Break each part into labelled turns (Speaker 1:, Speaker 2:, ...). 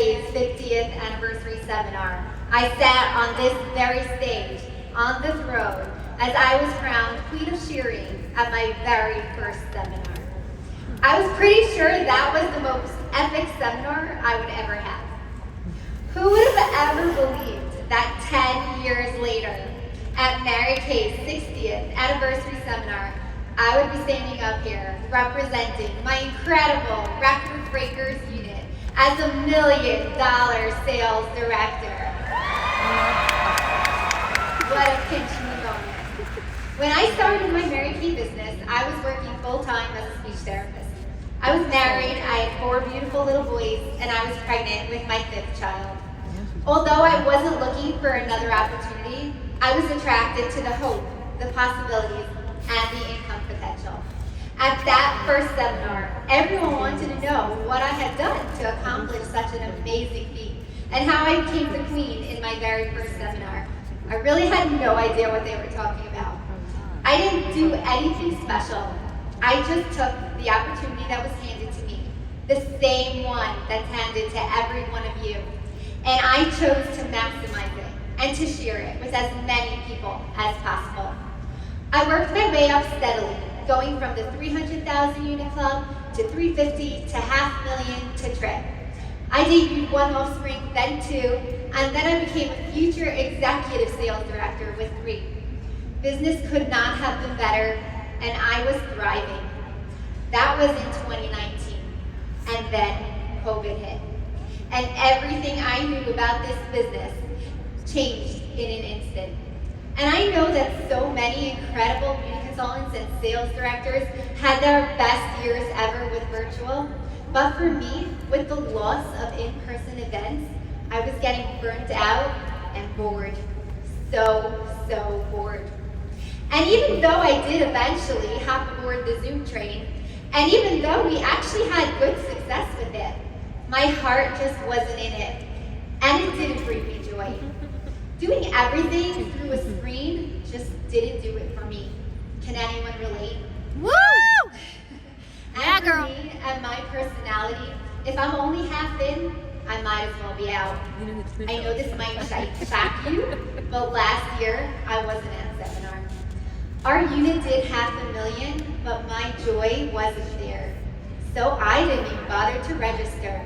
Speaker 1: Kay's 50th anniversary seminar. I sat on this very stage, on the throne, as I was crowned Queen of Shearing at my very first seminar. I was pretty sure that was the most epic seminar I would ever have. Who would have ever believed that 10 years later, at Mary Kay's 60th anniversary seminar, I would be standing up here representing my incredible Record Breakers unit as a $1 million sales director. What a pinch me moment. When I started my Mary Kay business, I was working full-time as a speech therapist. I was married, I had 4 beautiful little boys, and I was pregnant with my 5th child. Although I wasn't looking for another opportunity, I was attracted to the hope, the possibilities, and the income potential. At that first seminar, everyone wanted to know what I had done to accomplish such an amazing feat, and how I became the queen in my very first seminar. I really had no idea what they were talking about. I didn't do anything special. I just took the opportunity that was handed to me, the same one that's handed to every one of you. And I chose to maximize it and to share it with as many people as possible. I worked my way up steadily, going from the 300,000 unit club to 350 to $500,000 to trip. I debuted 1 offspring, then 2, and then I became a future executive sales director with 3. Business could not have been better, and I was thriving. That was in 2019, and then COVID hit. And everything I knew about this business changed in an instant. And I know that so many incredible beauty consultants and sales directors had their best years ever with virtual, but for me, with the loss of in-person events, I was getting burnt out and bored. So bored. And even though I did eventually hop aboard the Zoom train, and even though we actually had good success with it, my heart just wasn't in it, and it didn't bring me joy. Doing everything through a screen just didn't do it for me. Can anyone relate?
Speaker 2: Woo!
Speaker 1: And for me and my personality, if I'm only half in, I might as well be out. I know this might shock you, but last year I wasn't at a seminar. Our unit did $500,000, but my joy wasn't there. So I didn't even bother to register.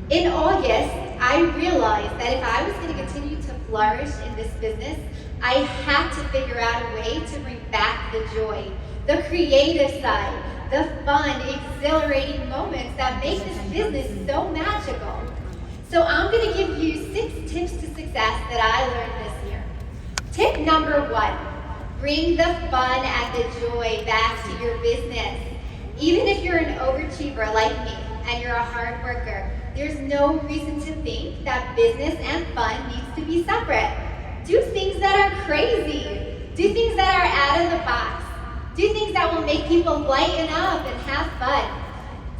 Speaker 1: In August, I realized that if I was going to continue to flourish in this business, I had to figure out a way to bring back the joy, the creative side, the fun, exhilarating moments that make this business so magical. So I'm going to give you 6 tips to success that I learned this year. Tip number 1, bring the fun and the joy back to your business. Even if you're an overachiever like me and you're a hard worker, there's no reason to think that business and fun needs to be separate. Do things that are crazy. Do things that are out of the box. Do things that will make people lighten up and have fun.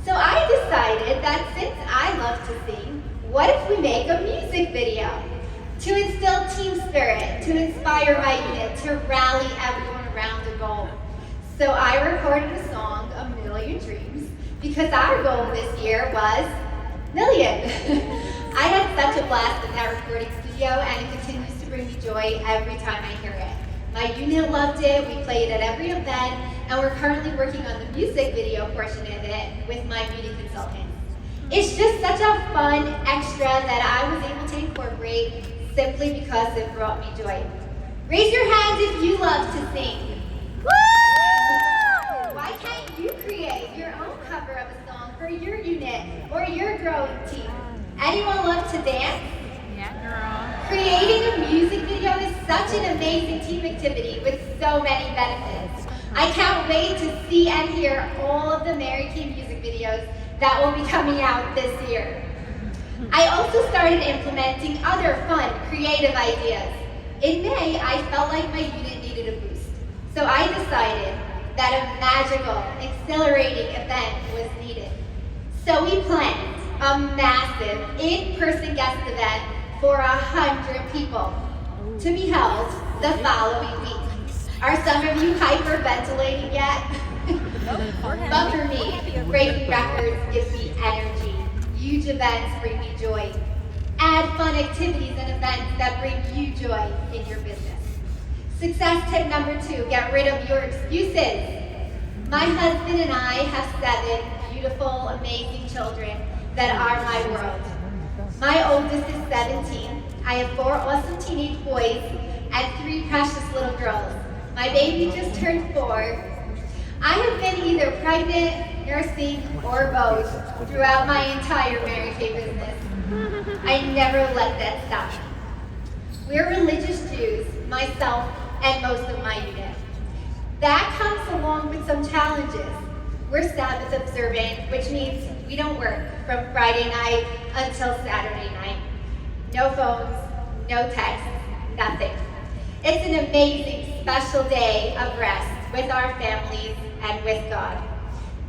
Speaker 1: So I decided that since I love to sing, what if we make a music video to instill team spirit, to inspire my unit, to rally everyone around a goal. So I recorded a song, A Million Dreams, because our goal this year was million. I had such a blast in that recording studio, and it continues to bring me joy every time I hear it. My unit loved it, we played it at every event, and we're currently working on the music video portion of it with my beauty consultant. It's just such a fun extra that I was able to incorporate simply because it brought me joy. Raise your hands if you love to sing. Woo! Why can't you create your own cover of a song for your unit or your growing team? Anyone love to dance?
Speaker 2: Yeah, girl.
Speaker 1: Creating a music video is such an amazing team activity with so many benefits. I can't wait to see and hear all of the Mary Kay music videos that will be coming out this year. I also started implementing other fun, creative ideas. In May, I felt like my unit needed a boost. So I decided that a magical, exhilarating event was needed. So we planned a massive in-person guest event for 100 people to be held the following week. Are some of you hyperventilating yet? But for me, breaking records gives me energy. Huge events bring me joy. Add fun activities and events that bring you joy in your business. Success tip number 2, get rid of your excuses. My husband and I have 7 beautiful, amazing children that are my world. My oldest is 17. I have 4 awesome teenage boys and 3 precious little girls. My baby just turned 4. I have been either pregnant, nursing, or both throughout my entire Mary Kay business. I never let that stop. We're religious Jews, myself and most of my unit. That comes along with some challenges. We're Sabbath observant, which means we don't work from Friday night until Saturday night. No phones, no texts, nothing. It's an amazing, special day of rest with our families and with God.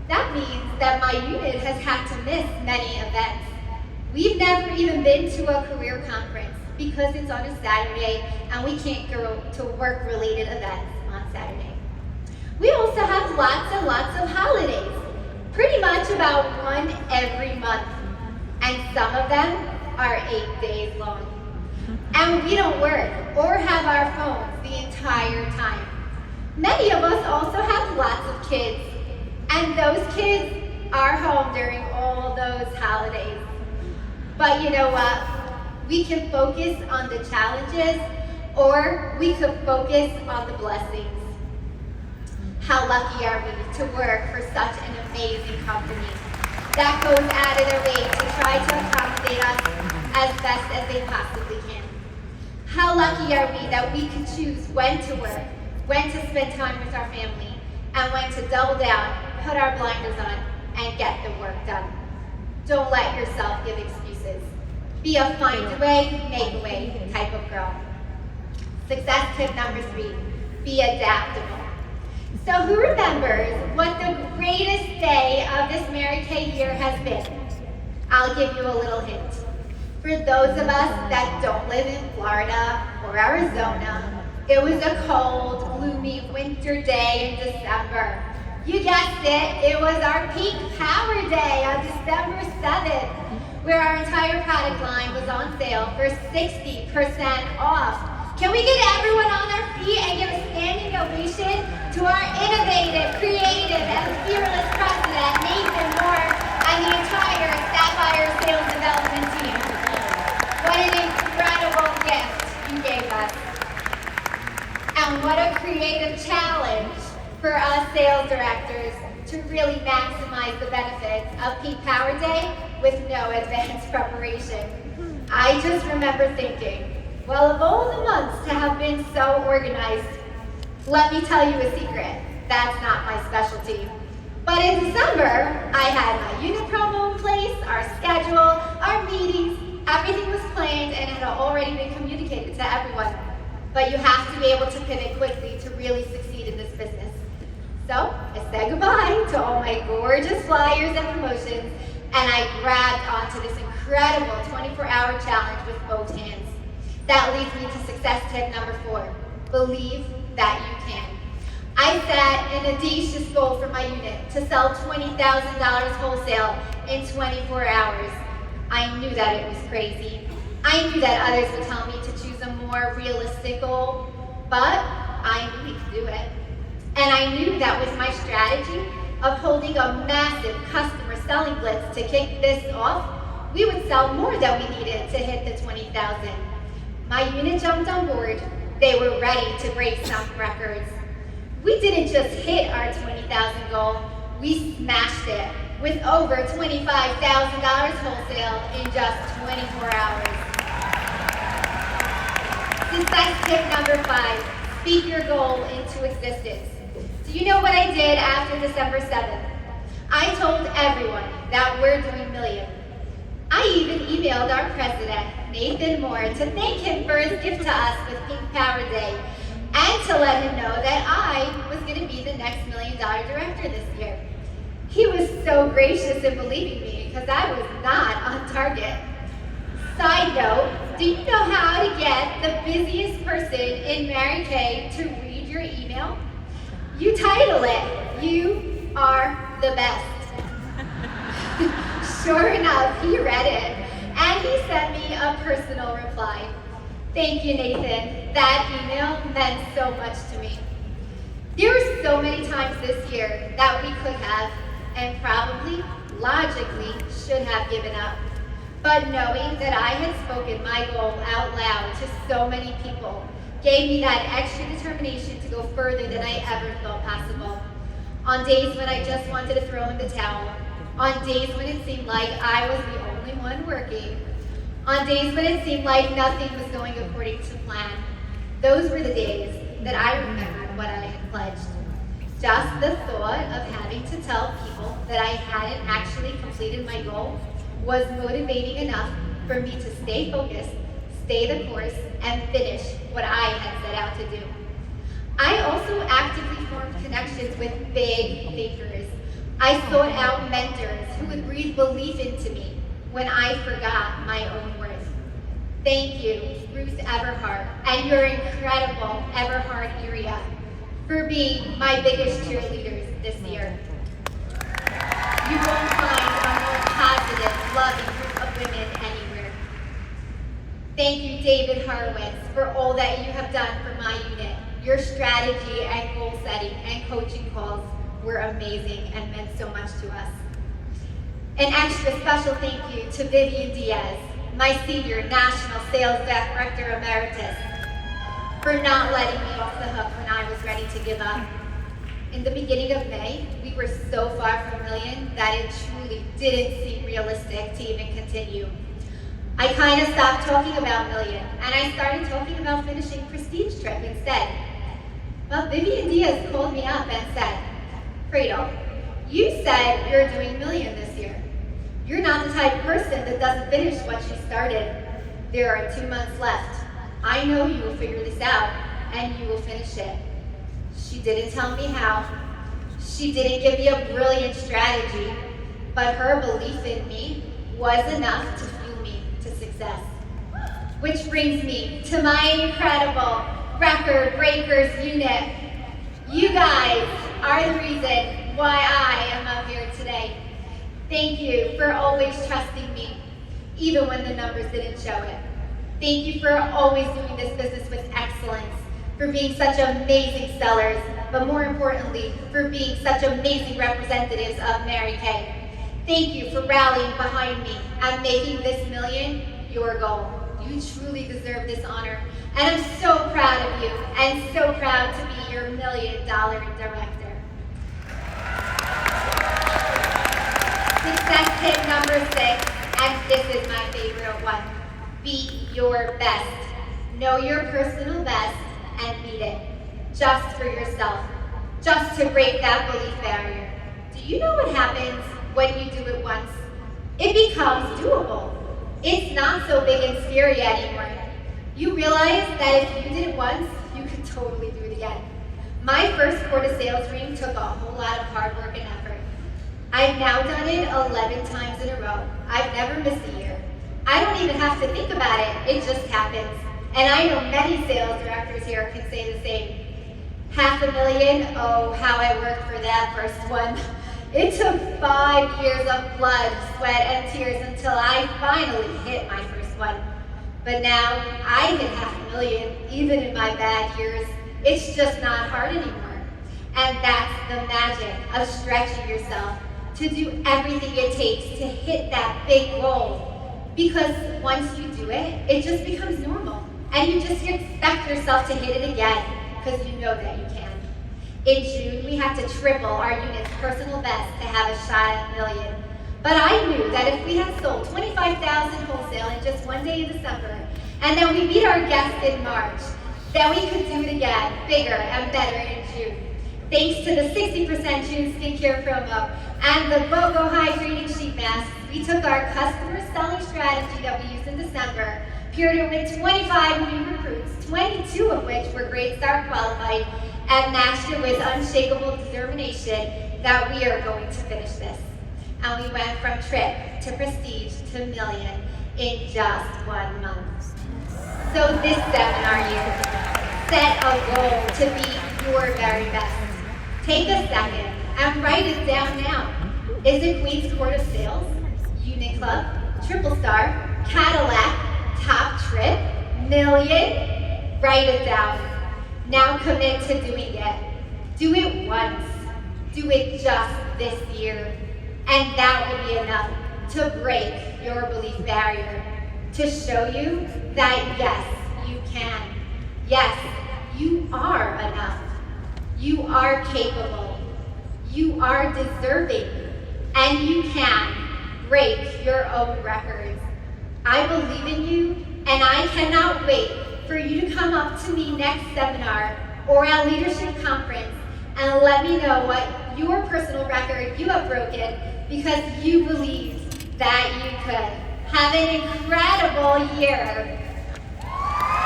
Speaker 1: That means that my unit has had to miss many events. We've never even been to a career conference because it's on a Saturday and we can't go to work-related events on Saturday. We also have lots and lots of holidays, pretty much about 1 every month, and some of them are 8 days long. And we don't work or have our phones the entire time. Many of us also have lots of kids, and those kids are home during all those holidays. But you know what? We can focus on the challenges, or we could focus on the blessings. How lucky are we to work for such an amazing company that goes out of their way to try to accommodate us as best as they possibly can. How lucky are we that we can choose when to work, when to spend time with our family, and when to double down, put our blinders on, and get the work done. Don't let yourself give excuses. Be a find a way, make a way type of girl. Success tip number 3, be adaptable. So who remembers what the greatest day of this Mary Kay year has been? I'll give you a little hint. For those of us that don't live in Florida or Arizona, it was a cold, gloomy winter day in December. You guessed it was our peak power day on December 7th, where our entire product line was on sale for 60% off. Can we get everyone on their feet and give a standing ovation to our innovative, creative, and fearless president, Nathan Moore, and the entire Sapphire Sales Development team. What an incredible gift you gave us. And what a creative challenge for us sales directors to really maximize the benefits of Peak Power Day with no advanced preparation. I just remember thinking, well, of all the months to have been so organized, let me tell you a secret, that's not my specialty. But in December, I had my unit promo in place, our schedule, our meetings, everything was planned and had already been communicated to everyone. But you have to be able to pivot quickly to really succeed in this business. So I said goodbye to all my gorgeous flyers and promotions, and I grabbed onto this incredible 24-hour challenge with both hands. That leads me to success tip number 4, believe that you can. I set an audacious goal for my unit to sell $20,000 wholesale in 24 hours. I knew that it was crazy. I knew that others would tell me to choose a more realistic goal, but I knew we could do it. And I knew that with my strategy of holding a massive customer selling blitz to kick this off, we would sell more than we needed to hit the 20,000. My unit jumped on board. They were ready to break some records. We didn't just hit our 20,000 goal, we smashed it with over $25,000 wholesale in just 24 hours. Success tip number 5, speak your goal into existence. Do you know what I did after December 7th? I told everyone that we're doing million. I even emailed our president, Nathan Moore, to thank him for his gift to us with Pink Power Day and to let him know that I was going to be the next $1 million director this year. He was so gracious in believing me because I was not on target. Side note, do you know how to get the busiest person in Mary Kay to read your email? You title it, "You Are the Best." Sure enough, he read it, and he sent me a personal reply. Thank you, Nathan. That email meant so much to me. There were so many times this year that we could have, and probably, logically, should have given up. But knowing that I had spoken my goal out loud to so many people gave me that extra determination to go further than I ever thought possible. On days when I just wanted to throw in the towel, on days when it seemed like I was the only one working, on days when it seemed like nothing was going according to plan, those were the days that I remembered what I had pledged. Just the thought of having to tell people that I hadn't actually completed my goal was motivating enough for me to stay focused, stay the course, and finish what I had set out to do. I also actively formed connections with big thinkers. I sought out mentors who would breathe belief into me when I forgot my own worth. Thank you, Ruth Everhart, and your incredible Everhart area for being my biggest cheerleaders this year. You won't find a more positive, loving group of women anywhere. Thank you, David Horowitz, for all that you have done for my unit. Your strategy and goal setting and coaching calls were amazing and meant so much to us. An extra special thank you to Vivian Diaz, my senior National Sales Director Emeritus, for not letting me off the hook when I was ready to give up. In the beginning of May, we were so far from million that it truly didn't seem realistic to even continue. I kind of stopped talking about million, and I started talking about finishing Prestige Trip instead. But Vivian Diaz called me up and said, Cradle, you said you're doing million this year. You're not the type of person that doesn't finish what you started. There are 2 months left. I know you will figure this out, and you will finish it. She didn't tell me how. She didn't give me a brilliant strategy, but her belief in me was enough to fuel me to success. Which brings me to my incredible Record Breakers unit. You guys are the reason why I am up here today. Thank you for always trusting me, even when the numbers didn't show it. Thank you for always doing this business with excellence, for being such amazing sellers, but more importantly, for being such amazing representatives of Mary Kay. Thank you for rallying behind me and making this million your goal. You truly deserve this honor, and I'm so proud of you and so proud to be your $1 million director. Success tip number 6, and this is my favorite one. Be your best. Know your personal best and meet it. Just for yourself. Just to break that belief barrier. Do you know what happens when you do it once? It becomes doable. It's not so big and scary anymore. You realize that if you did it once, you could totally do it again. My first quarter sales dream took a whole lot of hard work and effort. I've now done it 11 times in a row. I've never missed a year. I don't even have to think about it. It just happens. And I know many sales directors here can say the same. $500,000, oh, how I worked for that first one. It took 5 years of blood, sweat, and tears until I finally hit my first one. But now, I hit $500,000, even in my bad years. It's just not hard anymore. And that's the magic of stretching yourself to do everything it takes to hit that big goal. Because once you do it, it just becomes normal. And you just expect yourself to hit it again, because you know that you can. In June, we had to triple our unit's personal best to have a shot at $1 million. But I knew that if we had sold 25,000 wholesale in just one day in December, and then we beat our guest in March, then we could do it again, bigger and better in June. Thanks to the 60% June skincare promo and the BOGO hydrating sheet masks, we took our customer selling strategy that we used in December, paired it with 25 new recruits, 22 of which were Great Start qualified, and matched it with unshakable determination that we are going to finish this. And we went from trip to prestige to million in just 1 month. So this seminar year, set a goal to be your very best. Take a second and write it down now. Is it Queen's Court of Sales? You Club, Triple Star, Cadillac, Top Trip, Million. Write it down. Now commit to doing it. Do it once. Do it just this year. And that will be enough to break your belief barrier, to show you that yes, you can. Yes, you are enough. You are capable. You are deserving. And you can break your own records. I believe in you, and I cannot wait for you to come up to me next seminar or at Leadership Conference and let me know what your personal record you have broken because you believed that you could. Have an incredible year.